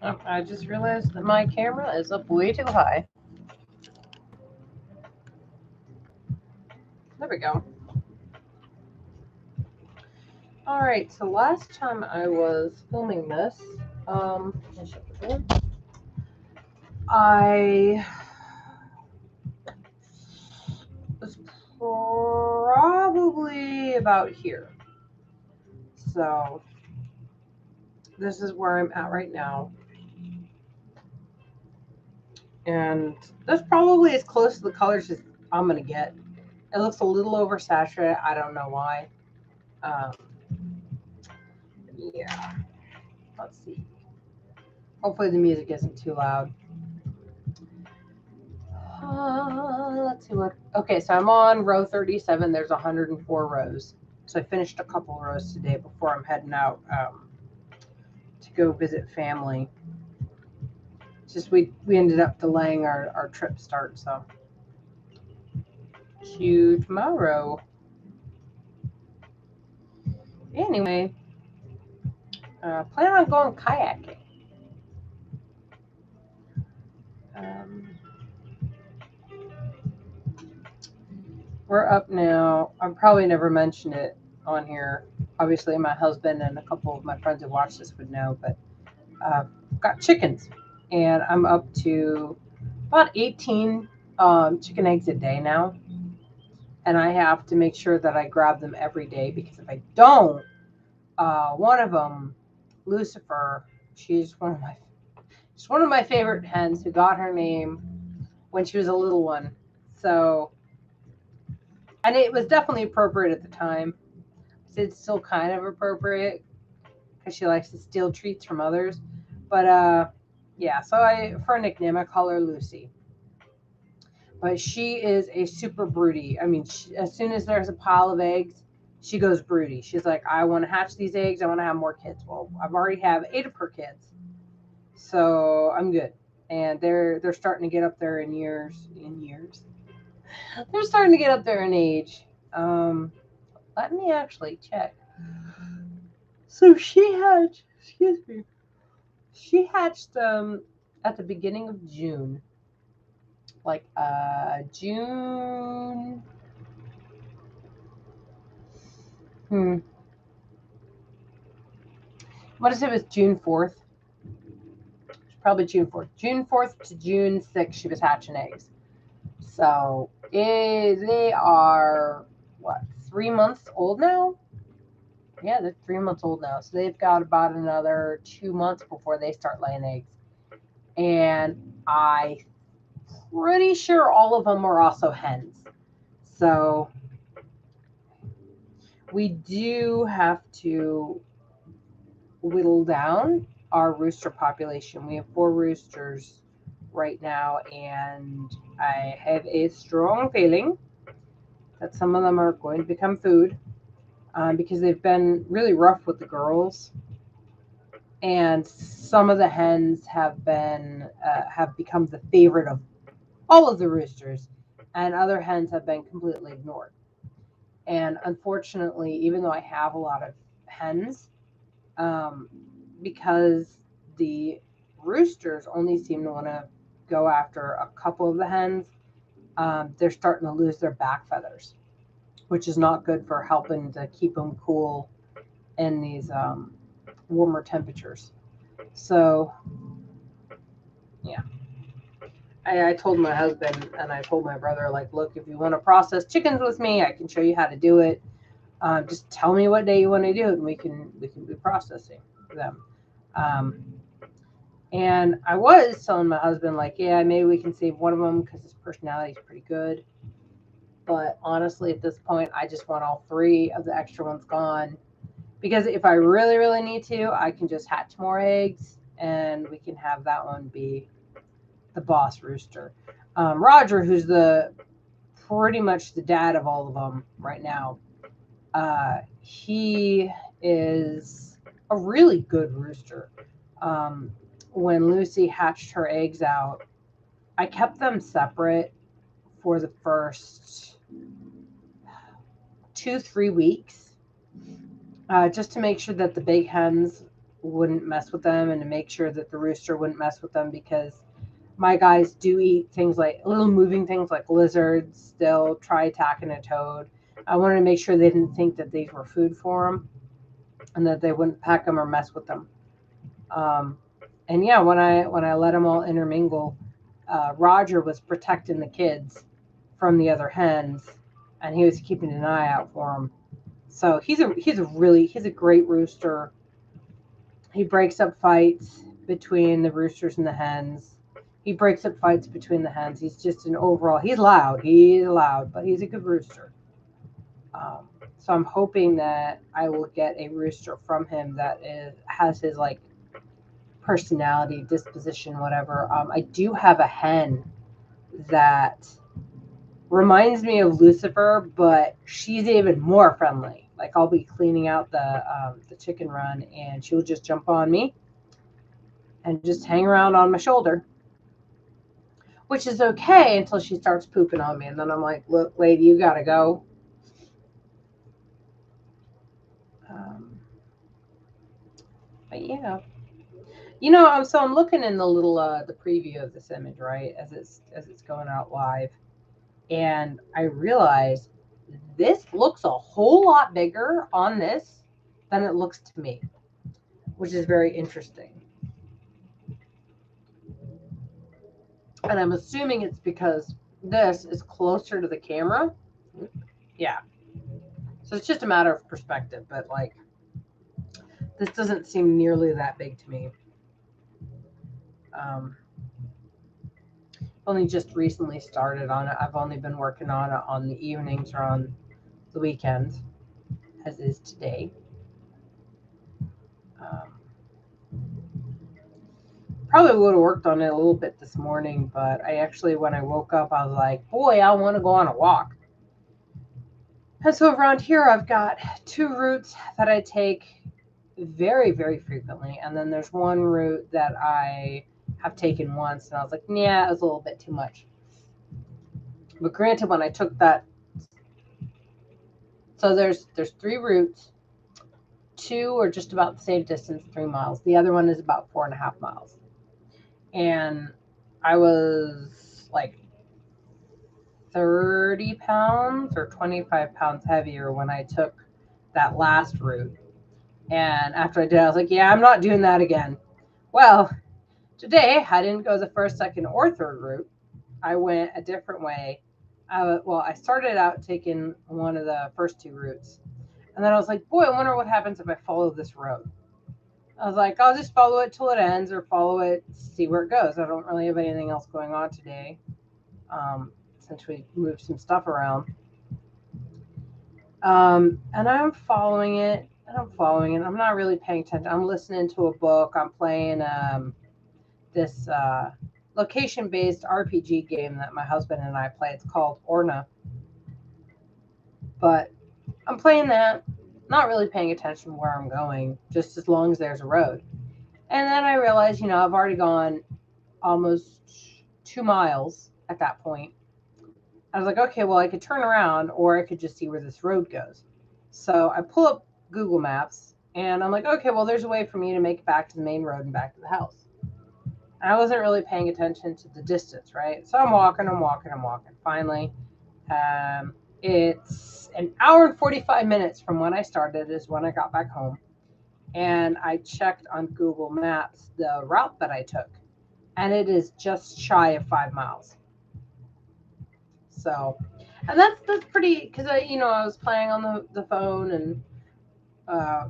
Oh, I just realized that my camera is up way too high. There we go. Alright, so last time I was filming this, I shut the door. I was probably about here. So this is where I'm at right now. And that's probably as close to the colors as I'm going to get. It looks a little oversaturated. I don't know why. Um, yeah. Let's see. Hopefully the music isn't too loud. Let's see what. Okay, so I'm on row 37. There's 104 rows. So I finished a couple rows today before I'm heading out to go visit family. It's just we ended up delaying our trip start, so. To tomorrow. Anyway, plan on going kayaking. We're up now. I probably never mentioned it on here. Obviously, my husband and a couple of my friends who watch this would know, but got chickens, and I'm up to about 18 chicken eggs a day now. And I have to make sure that I grab them every day because if I don't, one of them, Lucifer, she's one of my favorite hens who got her name when she was a little one. So, and it was definitely appropriate at the time. It's still kind of appropriate because she likes to steal treats from others. But yeah, so for a nickname, I call her Lucy. But she is a super broody. I mean, as soon as there's a pile of eggs, she goes broody. She's like, I want to hatch these eggs. I want to have more kids. Well, I've already have 8 of her kids, so I'm good. And they're starting to get up there in years. They're starting to get up there in age. Let me actually check. So excuse me, she hatched at the beginning of June, like June. What is it? It was June 4th. Probably June 4th. June 4th to June 6th, she was hatching eggs. So they are, what, 3 months old now? Yeah, they're 3 months old now. So they've got about another 2 months before they start laying eggs. And I'm pretty sure all of them are also hens. So we do have to whittle down our rooster population. We have 4 roosters right now, and I have a strong feeling that some of them are going to become food because they've been really rough with the girls, and some of the hens have become the favorite of all of the roosters, and other hens have been completely ignored. And unfortunately, even though I have a lot of hens, um, because the roosters only seem to want to go after a couple of the hens, they're starting to lose their back feathers, which is not good for helping to keep them cool in these warmer temperatures. So, yeah. I told my husband and I told my brother, like, look, if you want to process chickens with me, I can show you how to do it. Just tell me what day you want to do it, and we can be processing them. And I was telling my husband, like, yeah, maybe we can save one of them because his personality is pretty good. But honestly, at this point, I just want all 3 of the extra ones gone. Because if I really, really need to, I can just hatch more eggs and we can have that one be the boss rooster. Roger, who's pretty much the dad of all of them right now, he is a really good rooster. When Lucy hatched her eggs out, I kept them separate for the first 2-3 weeks, just to make sure that the big hens wouldn't mess with them and to make sure that the rooster wouldn't mess with them, because my guys do eat things like little moving things like lizards. They'll try attacking a toad. I wanted to make sure they didn't think that these were food for them and that they wouldn't peck them or mess with them. Um, and yeah, when I let them all intermingle, Roger was protecting the kids from the other hens, and he was keeping an eye out for them. So he's a great rooster. He breaks up fights between the roosters and the hens. He breaks up fights between the hens. He's just an overall. He's loud. He's loud, but he's a good rooster. So I'm hoping that I will get a rooster from him that has his like personality, disposition, whatever. I do have a hen that reminds me of Lucifer, but she's even more friendly. Like I'll be cleaning out the chicken run, and she'll just jump on me and just hang around on my shoulder, which is okay until she starts pooping on me, and then I'm like, "Look, lady, you gotta go." But yeah, so I'm looking in the little the preview of this image, right, as it's going out live, and I realize this looks a whole lot bigger on this than it looks to me, which is very interesting. And I'm assuming it's because this is closer to the camera. Yeah. So it's just a matter of perspective, but like this doesn't seem nearly that big to me. Um, only just recently started on it. I've only been working on it on the evenings or on the weekends, as is today. Um, Probably would have worked on it a little bit this morning, but I actually, when I woke up, I was like, boy, I want to go on a walk. And so around here, I've got 2 routes that I take very, very frequently. And then there's one route that I have taken once, and I was like, yeah, it was a little bit too much. But granted, when I took that, so there's 3 routes. 2 are just about the same distance, 3 miles. The other one is about 4.5 miles. And I was like 30 pounds or 25 pounds heavier when I took that last route. And after I did, I was like, yeah, I'm not doing that again. Well, today I didn't go the first, second, or third route. I went a different way. I started out taking one of the first 2 routes. And then I was like, boy, I wonder what happens if I follow this road. I was like, I'll just follow it till it ends or follow it, see where it goes. I don't really have anything else going on today, since we moved some stuff around. And I'm following it, I'm not really paying attention. I'm listening to a book. I'm playing this location-based RPG game that my husband and I play. It's called Orna. But I'm playing that, not really paying attention to where I'm going, just as long as there's a road. And then I realized, I've already gone almost 2 miles at that point. I was like, okay, well, I could turn around or I could just see where this road goes. So I pull up Google Maps and I'm like, okay, well, there's a way for me to make it back to the main road and back to the house. And I wasn't really paying attention to the distance, right? So I'm walking. Finally, it's an hour and 45 minutes from when I started is when I got back home. And I checked on Google Maps the route that I took, and it is just shy of 5 miles. So, and that's pretty, because I was playing on the phone and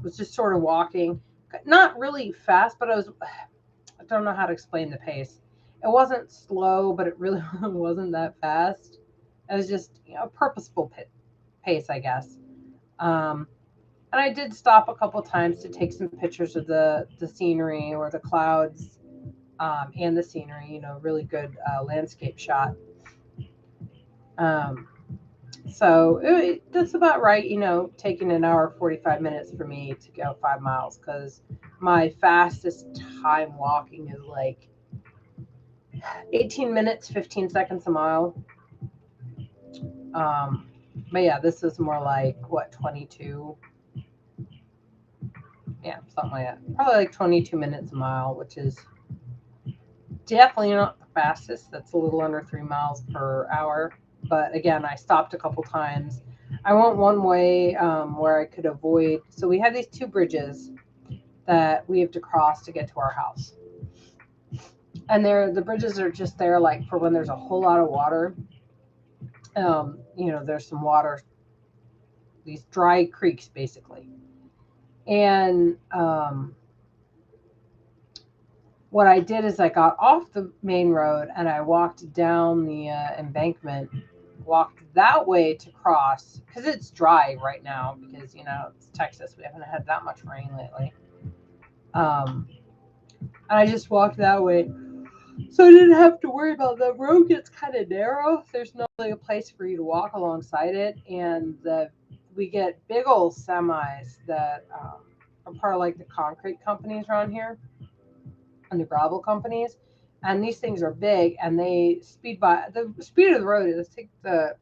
was just sort of walking, not really fast, but I don't know how to explain the pace. It wasn't slow, but it really wasn't that fast. It was just a purposeful pace, I guess. And I did stop a couple times to take some pictures of the scenery or the clouds, and the scenery. Really good landscape shot. So that's about right, taking an hour 45 minutes for me to go 5 miles, because my fastest time walking is like 18 minutes, 15 seconds a mile. But yeah, this is more like, 22? Yeah, something like that. Probably like 22 minutes a mile, which is definitely not the fastest. That's a little under 3 miles per hour. But again, I stopped a couple times. I went one way where I could avoid. So we have these two bridges that we have to cross to get to our house. And the bridges are just there like for when there's a whole lot of water. There's some water, these dry creeks basically. And what I did is I got off the main road and I walked down the embankment, walked that way to cross because it's dry right now because it's Texas. We haven't had that much rain lately. And I just walked that way, so I didn't have to worry about the road. Gets kind of narrow. There's no really a place for you to walk alongside it, and we get big old semis that are part of like the concrete companies around here and the gravel companies. And these things are big, and they speed by. The speed of the road is the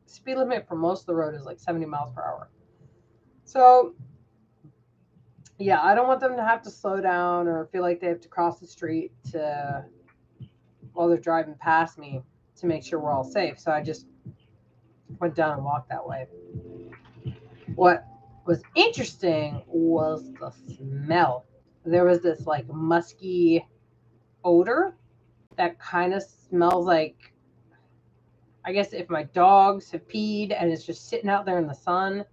speed limit for most of the road is like 70 miles per hour. So yeah, I don't want them to have to slow down or feel like they have to cross the street while they're driving past me to make sure we're all safe. So I just went down and walked that way. What was interesting was the smell. There was this like musky odor that kind of smells like, I guess if my dogs have peed and it's just sitting out there in the sun.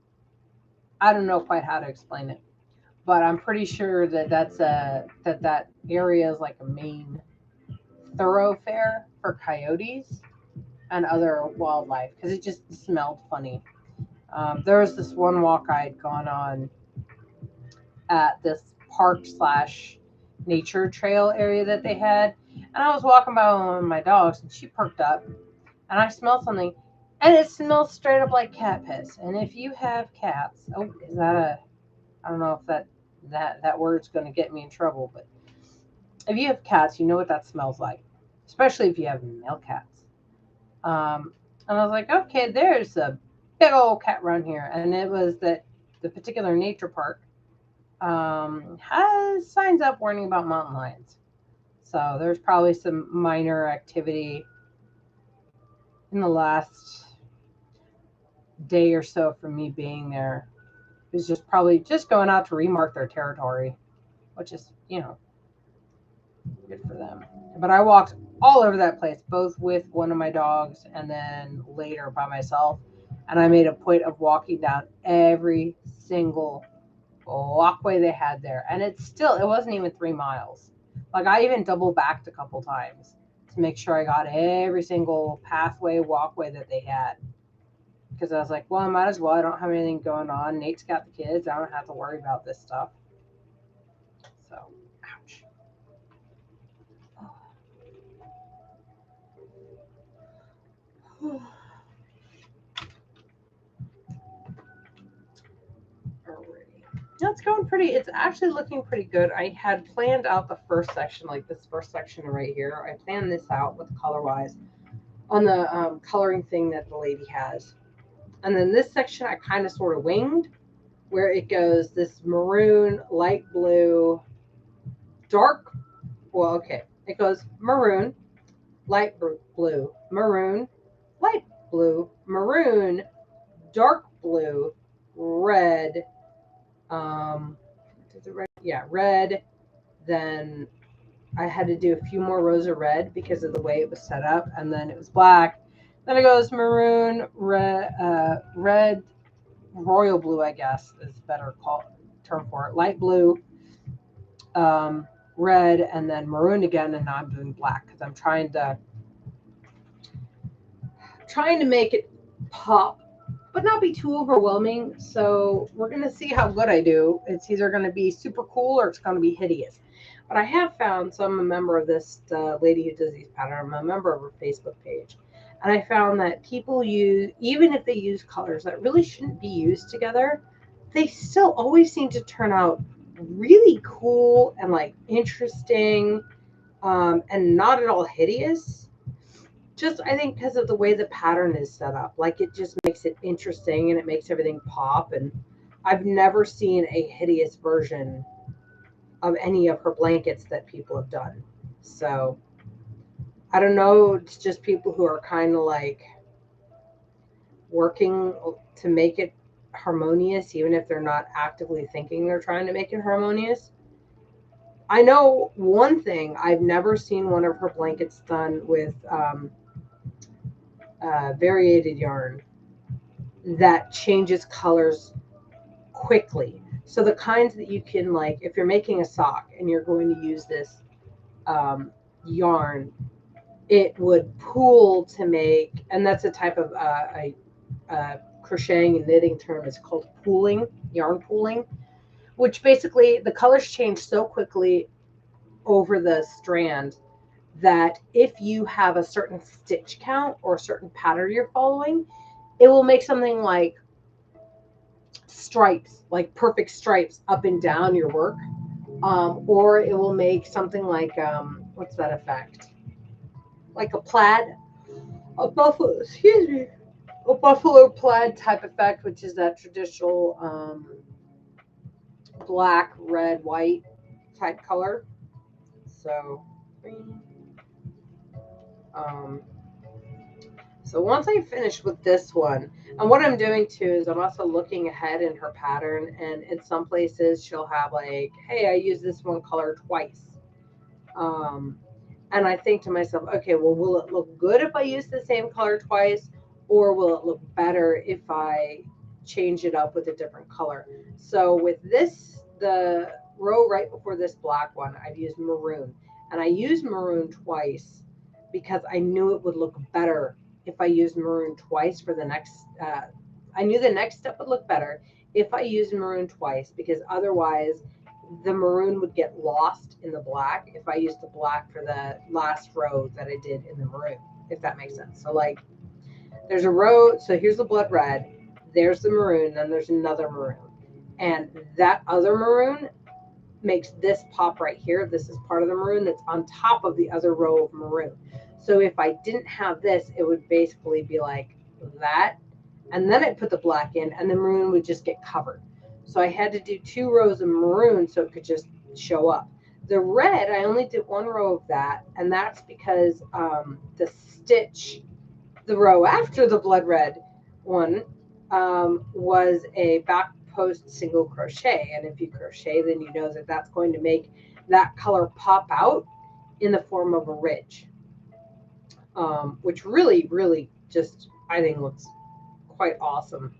I don't know quite how to explain it, but I'm pretty sure that that area is like a main thoroughfare for coyotes and other wildlife because it just smelled funny. There was this one walk I had gone on at this park slash nature trail area that they had, and I was walking by one of my dogs, and she perked up, and I smelled something, and it smells straight up like cat piss. And if you have cats, is that I don't know if that word's going to get me in trouble, but if you have cats, you know what that smells like, especially if you have male cats. And I was like, okay, there's a big old cat run here. And it was that the particular nature park has signs up warning about mountain lions. So there's probably some minor activity in the last day or so from me being there. It was just probably just going out to remark their territory, which is, good for them. But I walked all over that place, both with one of my dogs and then later by myself. And I made a point of walking down every single walkway they had there. And it wasn't even 3 miles. Like I even double backed a couple times to make sure I got every single pathway, walkway that they had. Because I was like, well, I might as well. I don't have anything going on. Nate's got the kids. I don't have to worry about this stuff. So, ouch. It's going it's actually looking pretty good. I had planned out the first section, like this first section right here. I planned this out with color wise on the coloring thing that the lady has. And then this section I kind of sort of winged, where it goes this maroon, light blue, dark. Well, okay. It goes maroon, light blue, maroon, light blue, maroon, dark blue, red. Red. Then I had to do a few more rows of red because of the way it was set up, and then it was black. Then it goes maroon, red, royal blue, I guess is a better term for it. Light blue, red, and then maroon again, and now I'm doing black because I'm trying to make it pop, but not be too overwhelming. So we're going to see how good I do. It's either going to be super cool or it's going to be hideous. But I have found, so I'm a member of this lady who does these patterns. I'm a member of her Facebook page. And I found that people even if they use colors that really shouldn't be used together, they still always seem to turn out really cool and like interesting and not at all hideous. Just I think because of the way the pattern is set up, like it just makes it interesting and it makes everything pop. And I've never seen a hideous version of any of her blankets that people have done. So I don't know. It's just people who are kind of like working to make it harmonious, even if they're not actively thinking they're trying to make it harmonious. I know one thing. I've never seen one of her blankets done with variated yarn that changes colors quickly. So the kinds that you can, like, if you're making a sock and you're going to use this yarn, it would pool to make, and that's a type of crocheting and knitting term is called pooling, yarn pooling, which basically the colors change so quickly over the strand that if you have a certain stitch count or a certain pattern you're following, it will make something like stripes, like perfect stripes up and down your work. Or it will make something like, what's that effect? Like a plaid, a buffalo, excuse me, a buffalo plaid type effect, which is that traditional black, red, white type color. So, um, so once I finish with this one, and what I'm doing too is I'm also looking ahead in her pattern, and in some places she'll have like, hey, I use this one color twice. Um, and I think to myself, okay, well, will it look good if I use the same color twice, or will it look better if I change it up with a different color? So with this, the row right before this black one, I've used maroon, and I used maroon twice because I knew it would look better if I used maroon twice for the next. I knew the next step would look better if I used maroon twice, because otherwise the maroon would get lost in the black if I used the black for the last row that I did in the maroon, if that makes sense. So like there's a row, so here's the blood red, there's the maroon, then there's another maroon. And that other maroon makes this pop right here. This is part of the maroon that's on top of the other row of maroon. So if I didn't have this, it would basically be like that. And then I put the black in and the maroon would just get covered. So I had to do 2 rows of maroon so it could just show up. The red, I only did 1 row of that, and that's because the stitch, the row after the blood red one, was a back post single crochet. And if you crochet, then you know that that's going to make that color pop out in the form of a ridge, which really, really just, I think, looks quite awesome.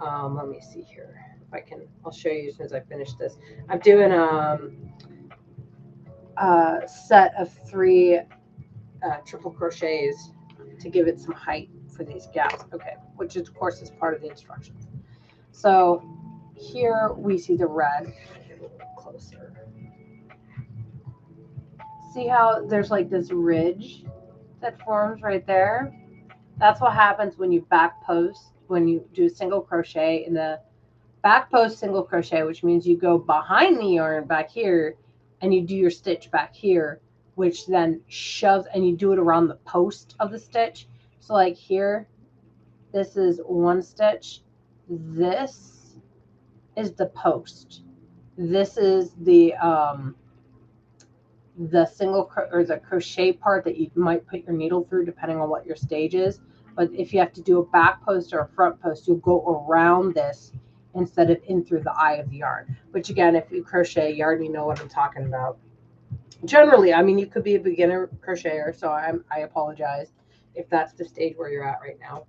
Let me see here if I can. I'll show you as soon as I finish this. I'm doing a set of 3 triple crochets to give it some height for these gaps. Okay, which of course is part of the instructions. So here we see the red. Get a little closer. See how there's like this ridge that forms right there? That's what happens when you back post, when you do single crochet in the back post single crochet, which means you go behind the yarn back here and you do your stitch back here, which then shoves, and you do it around the post of the stitch. So like here, this is 1 stitch. This is the post. This is the single or the crochet part that you might put your needle through depending on what your stage is. But if you have to do a back post or a front post, you'll go around this instead of in through the eye of the yarn. Which again, if you crochet yarn, you know what I'm talking about. Generally, I mean, you could be a beginner crocheter, so I apologize if that's the stage where you're at right now.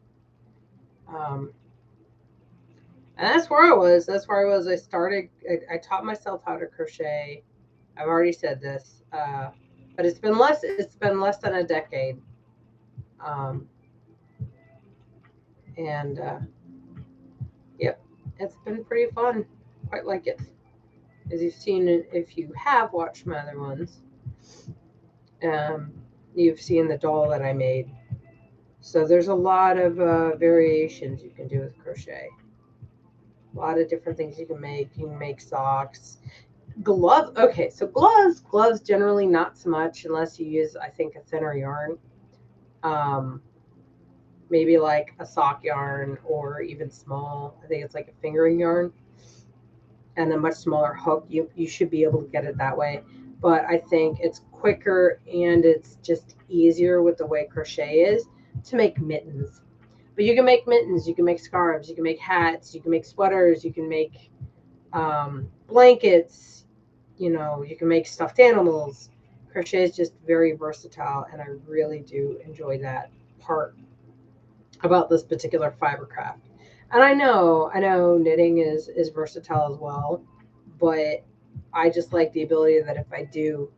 And that's where I was. That's where I was. I taught myself how to crochet. I've already said this, but it's been less than a decade. And yep, it's been pretty fun. Quite like it. As you've seen, if you have watched my other ones, you've seen the doll that I made. So there's a lot of variations you can do with crochet. A lot of different things you can make. You can make socks, gloves. Okay, so gloves generally not so much unless you use, I think, a thinner yarn. Maybe like a sock yarn or even small. I think it's like a fingering yarn. and a much smaller hook, you should be able to get it that way. But I think it's quicker and it's just easier with the way crochet is to make mittens. But you can make mittens, you can make scarves, you can make hats, you can make sweaters, you can make blankets, you know, you can make stuffed animals. Crochet is just very versatile, and I really do enjoy that part about this particular fiber craft. And I know knitting is versatile as well, but I just like the ability that if I do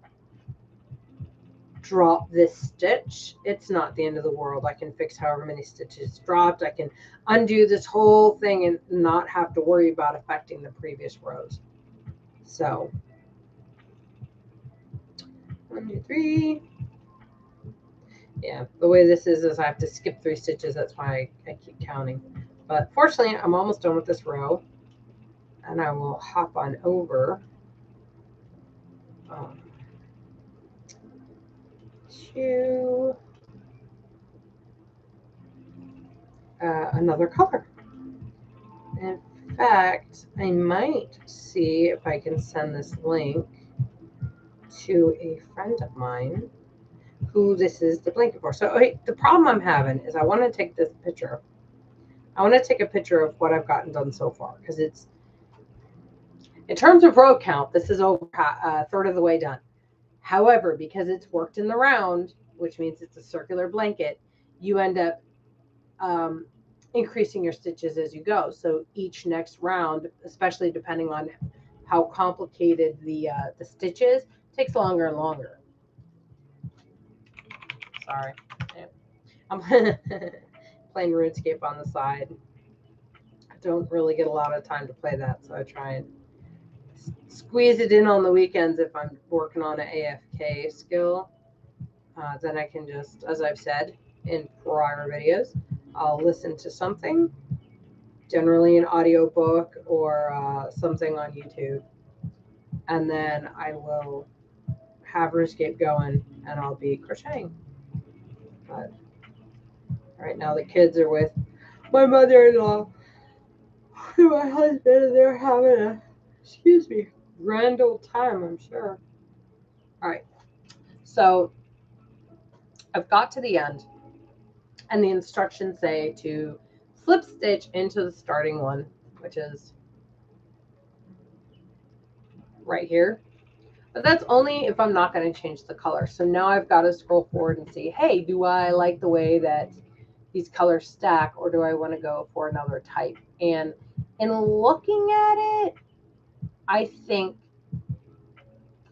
drop this stitch, it's not the end of the world. I can fix however many stitches dropped. I can undo this whole thing and not have to worry about affecting the previous rows. So 1, 2, 3. Yeah, the way this is I have to skip 3 stitches. That's why I keep counting. But fortunately, I'm almost done with this row, and I will hop on over to another color. In fact, I might see if I can send this link to a friend of mine who this is the blanket for. So okay, the problem I'm having is I want to take this picture. I want to take a picture of what I've gotten done so far, because it's, in terms of row count, this is over a third of the way done. However, because it's worked in the round, which means it's a circular blanket, you end up increasing your stitches as you go. So each next round, especially depending on how complicated the stitches, takes longer and longer. Sorry. Yeah. I'm playing RuneScape on the side. I don't really get a lot of time to play that, so I try and squeeze it in on the weekends if I'm working on an AFK skill. Then I can just, as I've said in prior videos, I'll listen to something, generally an audiobook or something on YouTube, and then I will have RuneScape going and I'll be crocheting. But right now the kids are with my mother-in-law and my husband, and they're having a, excuse me, grand old time, I'm sure. All right, so I've got to the end, and the instructions say to slip stitch into the starting one, which is right here. But that's only if I'm not going to change the color. So now I've got to scroll forward and see, hey, do I like the way that these colors stack, or do I want to go for another type? And in looking at it, I think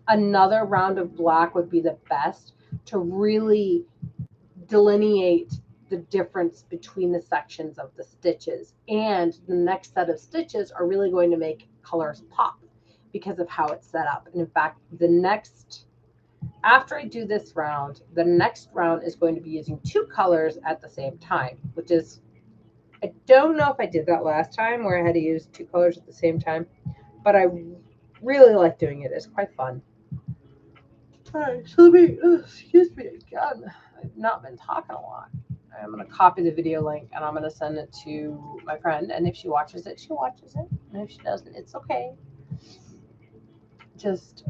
another round of black would be the best to really delineate the difference between the sections of the stitches. And the next set of stitches are really going to make colors pop because of how it's set up. And in fact, after I do this round, the next round is going to be using 2 colors at the same time, which is, I don't know if I did that last time where I had to use 2 colors at the same time, but I really like doing it. It's quite fun. All right, so let me, excuse me again, I've not been talking a lot. I'm going to copy the video link and I'm going to send it to my friend, and if she watches it, she watches it, and if she doesn't, it's okay. Just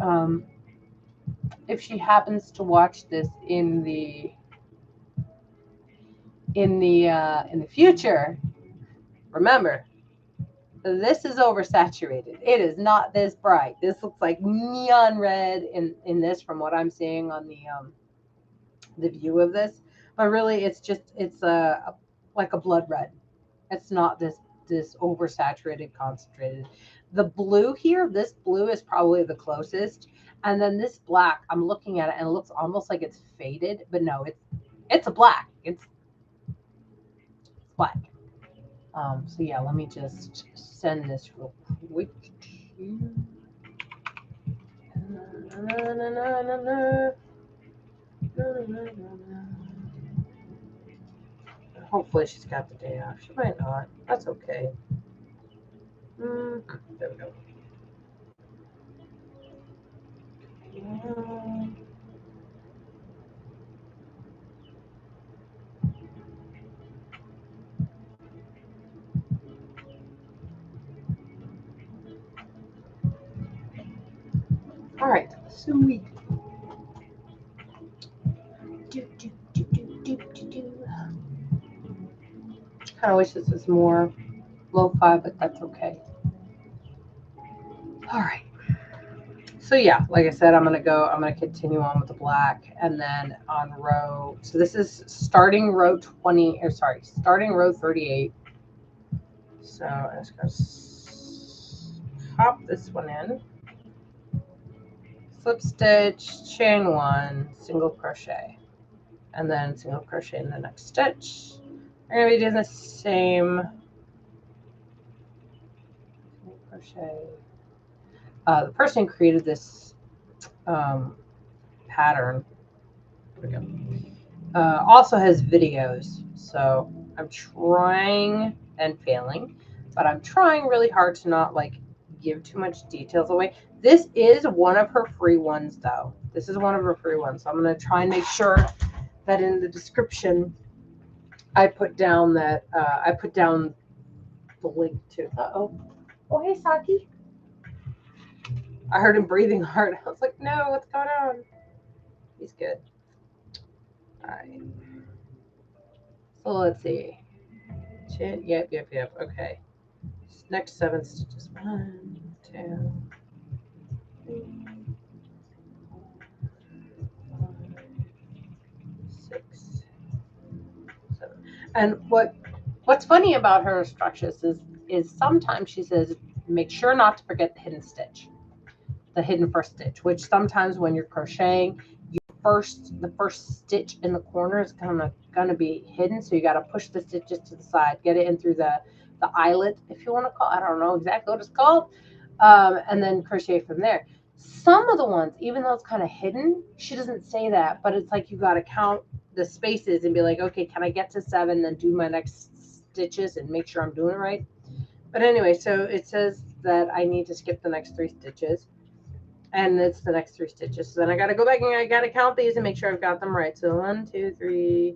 if she happens to watch this in the future, remember, this is oversaturated. It is not this bright. This looks like neon red in this, from what I'm seeing on the view of this, but really it's like a blood red. It's not this oversaturated, concentrated. The blue here, this blue is probably the closest, and then this black, I'm looking at it and it looks almost like it's faded, but no, it's a black. It's black. So yeah, let me just send this real quick to you. Hopefully she's got the day off. She might not. That's okay. There we go. Sweet. Kind of wish this was more lo-fi, but that's okay. All right. So yeah, like I said, I'm gonna continue on with the black, and then on row. So this is starting row 20, or sorry, starting row 38. So I'm just gonna pop this one in, slip stitch, chain one, single crochet, and then single crochet in the next stitch. We're gonna be doing the same crochet. The person who created this pattern also has videos, so I'm trying and failing, but I'm trying really hard to not like give too much details away. This is one of her free ones though. This is one of her free ones, so I'm going to try and make sure that in the description I put down that I put down the link to. Oh hey Saki, I heard him breathing hard. I was like, no, what's going on? He's good. All right, so let's see. Chin, yep. Okay. Next 7 stitches. 1, 2, 3, 4, 5, 6, 7. And what's funny about her instructions is sometimes she says make sure not to forget the hidden stitch, the hidden first stitch, which sometimes when you're crocheting, the first stitch in the corner is gonna be hidden, so you got to push the stitches to the side, get it in through the eyelet, if you want to call. I don't know exactly what it's called, and then crochet from there. Some of the ones, even though it's kind of hidden, she doesn't say that, but it's like you got to count the spaces and be like, okay, can I get to 7, then do my next stitches and make sure I'm doing it right. But anyway, so it says that I need to skip the next 3 stitches. And it's the next 3 stitches. So then I got to go back and I got to count these and make sure I've got them right. So 1, 2, 3,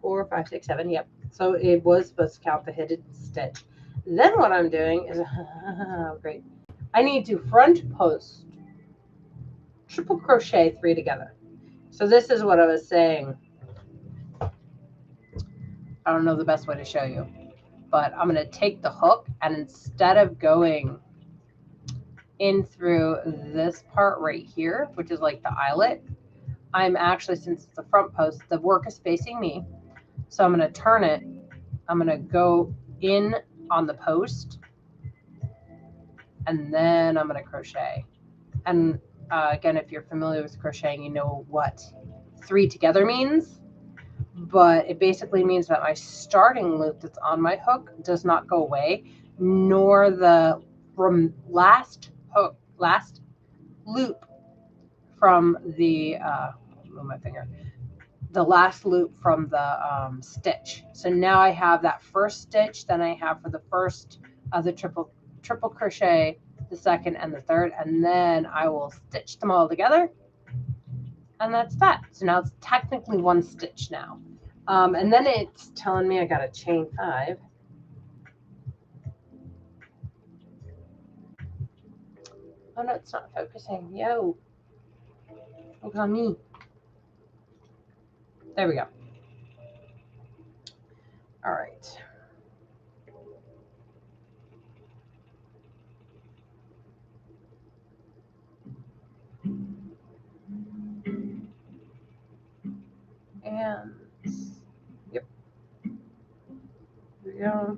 4, 5, 6, 7. Yep. So it was supposed to count the hidden stitch. Then what I'm doing is, great. I need to front post, triple crochet 3 together. So this is what I was saying. I don't know the best way to show you, but I'm going to take the hook and instead of going in through this part right here, which is like the eyelet, I'm actually, since it's the front post, the work is facing me. So I'm going to turn it. I'm going to go in on the post and then I'm going to crochet. And again, if you're familiar with crocheting, you know what 3 together means. But it basically means that my starting loop that's on my hook does not go away, nor the last loop from the move my finger, the last loop from the stitch. So now I have that first stitch, then I have for the first of the triple crochet, the second and the third, and then I will stitch them all together, and that's that. So now it's technically 1 stitch now. And then it's telling me I got to chain 5. Oh no, it's not focusing. Yo, focus on me. There we go. All right. And yep. Here we go.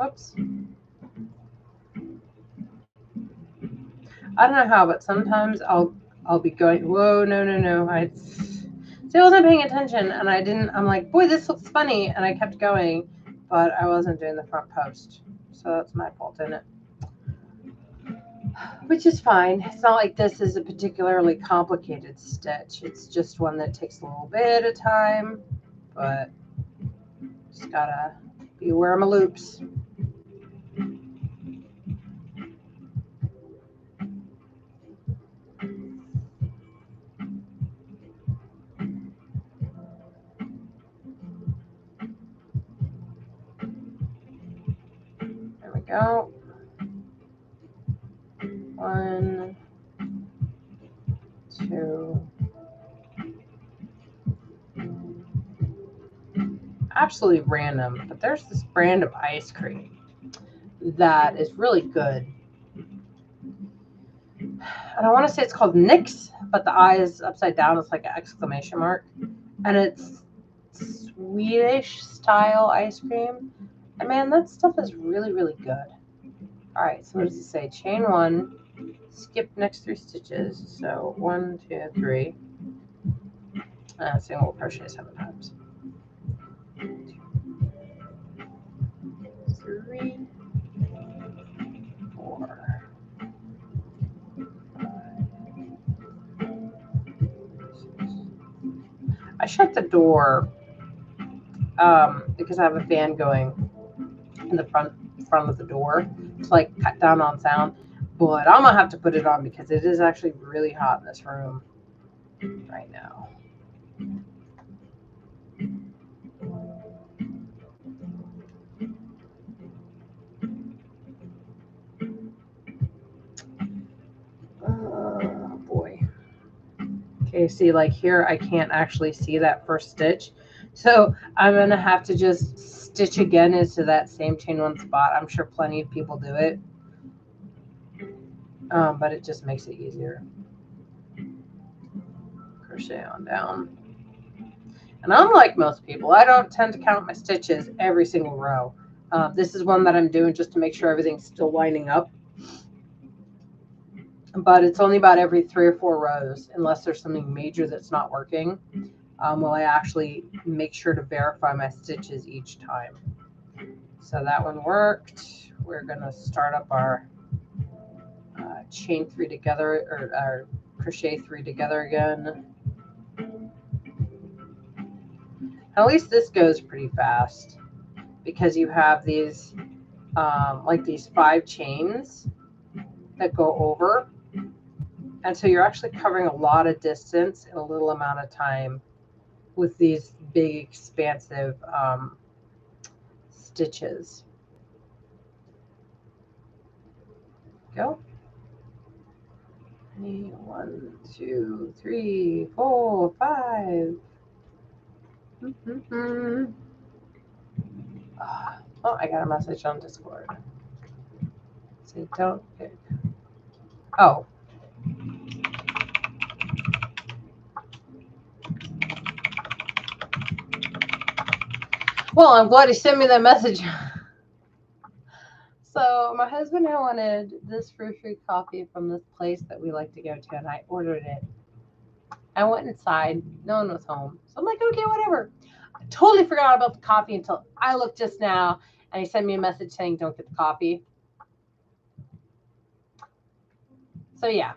Oops. I don't know how, but sometimes I'll be going, whoa, no. I wasn't paying attention, and I didn't. I'm like, boy, this looks funny, and I kept going, but I wasn't doing the front post, so that's my fault, isn't it? Which is fine. It's not like this is a particularly complicated stitch. It's just one that takes a little bit of time, but just gotta be aware of my loops. go. 1, 2. Absolutely random, but there's this brand of ice cream that is really good. And I want to say it's called Nix, but the I is upside down. It's like an exclamation mark. And it's Swedish style ice cream. And man, that stuff is really, really good. All right, so what does it say? Chain 1, skip next 3 stitches. So 1, 2, 3. Single crochet 7 times. 3, 4, 5, 6. I shut the door because I have a fan going in the front of the door to like cut down on sound. But I'm gonna have to put it on because it is actually really hot in this room right now. Oh boy. Okay, see, like here I can't actually see that first stitch. So I'm gonna have to just stitch again into that same chain 1 spot. I'm sure plenty of people do it. But it just makes it easier. Crochet on down. And unlike most people, I don't tend to count my stitches every single row. This is one that I'm doing just to make sure everything's still lining up. But it's only about every 3 or 4 rows, unless there's something major that's not working. Will I actually make sure to verify my stitches each time. So that one worked. We're going to start up our chain 3 together, or our crochet 3 together again. At least this goes pretty fast because you have these like these 5 chains that go over, and so you're actually covering a lot of distance in a little amount of time with these big expansive stitches. Go. 1, 2, 3, 4, 5. Oh, I got a message on Discord. Say don't pick. Oh. Well, I'm glad he sent me that message. So my husband and I wanted this frou-frou coffee from this place that we like to go to, and I ordered it. I went inside. No one was home. So I'm like, okay, whatever. I totally forgot about the coffee until I looked just now, and he sent me a message saying don't get the coffee. So yeah.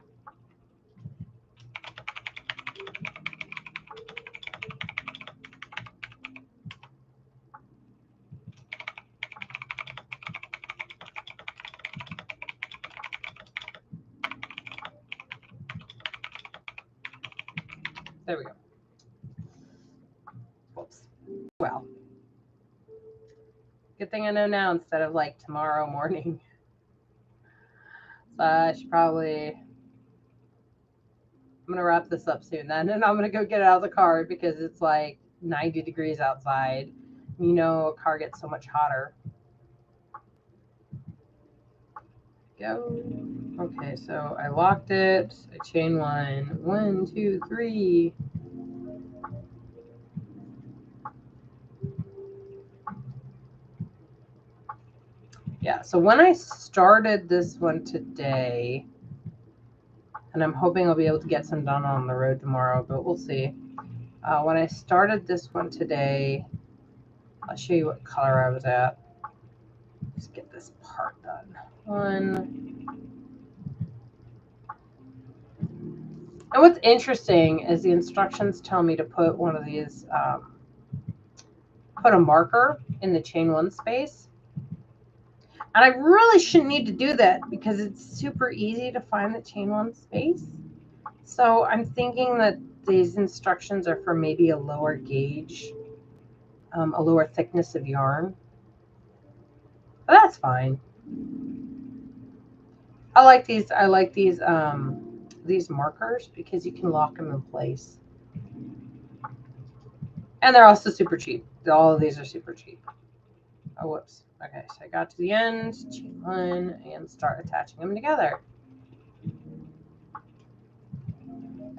There we go. Whoops. Well, good thing I know now instead of like tomorrow morning. So I should probably, I'm going to wrap this up soon then, and I'm going to go get it out of the car because it's like 90 degrees outside. You know, a car gets so much hotter. Go. Okay, so I locked it. I chain 1. 1, 2, 3. Yeah, so when I started this one today, and I'm hoping I'll be able to get some done on the road tomorrow, but we'll see. When I started this one today, I'll show you what color I was at. Let's get this part done. 1. And what's interesting is the instructions tell me to put one of these, put a marker in the chain 1 space. And I really shouldn't need to do that because it's super easy to find the chain 1 space. So I'm thinking that these instructions are for maybe a lower gauge, a lower thickness of yarn. But that's fine. I like these. I like these markers because you can lock them in place, and they're also super cheap. All of these are super cheap. Oh, whoops. Okay, so I got to the end, chain one, and start attaching them together.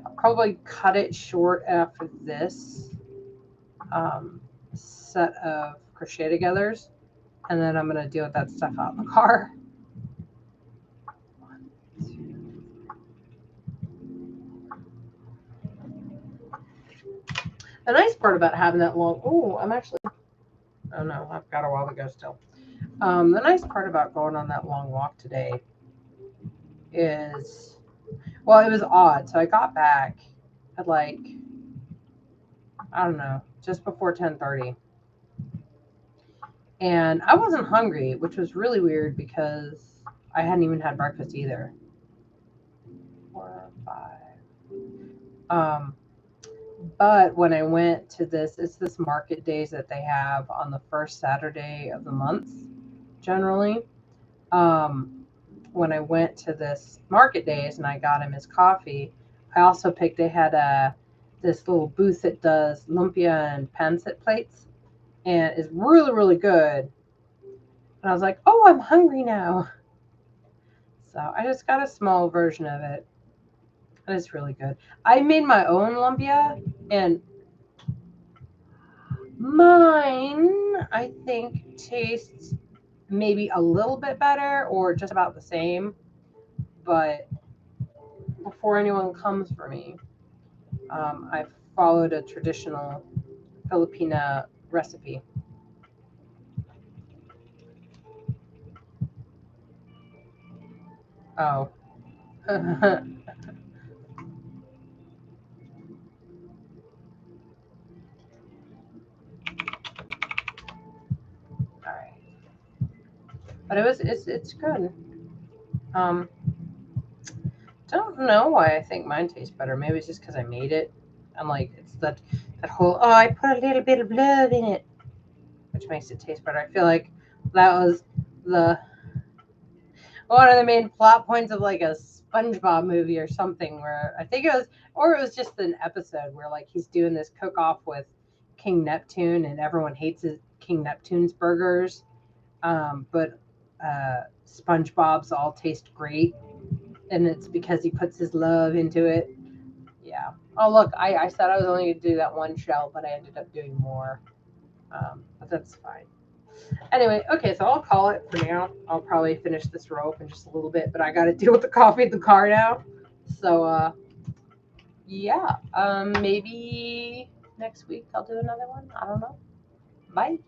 I'll probably cut it short after this set of crochet togethers, and then I'm going to deal with that stuff out in the car. The nice part about having that long, oh no, I've got a while to go still. The nice part about going on that long walk today is, well, it was odd. So I got back at like, I don't know, just before 10:30. And I wasn't hungry, which was really weird because I hadn't even had breakfast either. 4, 5. But when I went to it's this market days that they have on the first Saturday of the month, generally. When I went to this market days and I got him his coffee, I also picked, they had this little booth that does lumpia and pancit plates, and it's really, really good. And I was like, oh, I'm hungry now. So I just got a small version of it. And it's really good. I made my own lumpia, and mine, I think, tastes maybe a little bit better or just about the same. But before anyone comes for me, I've followed a traditional Filipina recipe. Oh. All right. But it's good. Um, don't know why I think mine tastes better. Maybe it's just because I made it. I'm like, it's that whole, oh, I put a little bit of love in it, which makes it taste better. I feel like that was the one of the main plot points of like a SpongeBob movie or something, where I think it was, or it was just an episode where like he's doing this cook off with King Neptune and everyone hates King Neptune's burgers, but SpongeBob's all taste great, and it's because he puts his love into it. Yeah. Oh look, I said I was only going to do that one shell, but I ended up doing more. But that's fine. Anyway, okay, so I'll call it for now. I'll probably finish this rope in just a little bit, but I got to deal with the coffee at the car now. So, yeah, maybe next week I'll do another one. I don't know. Bye.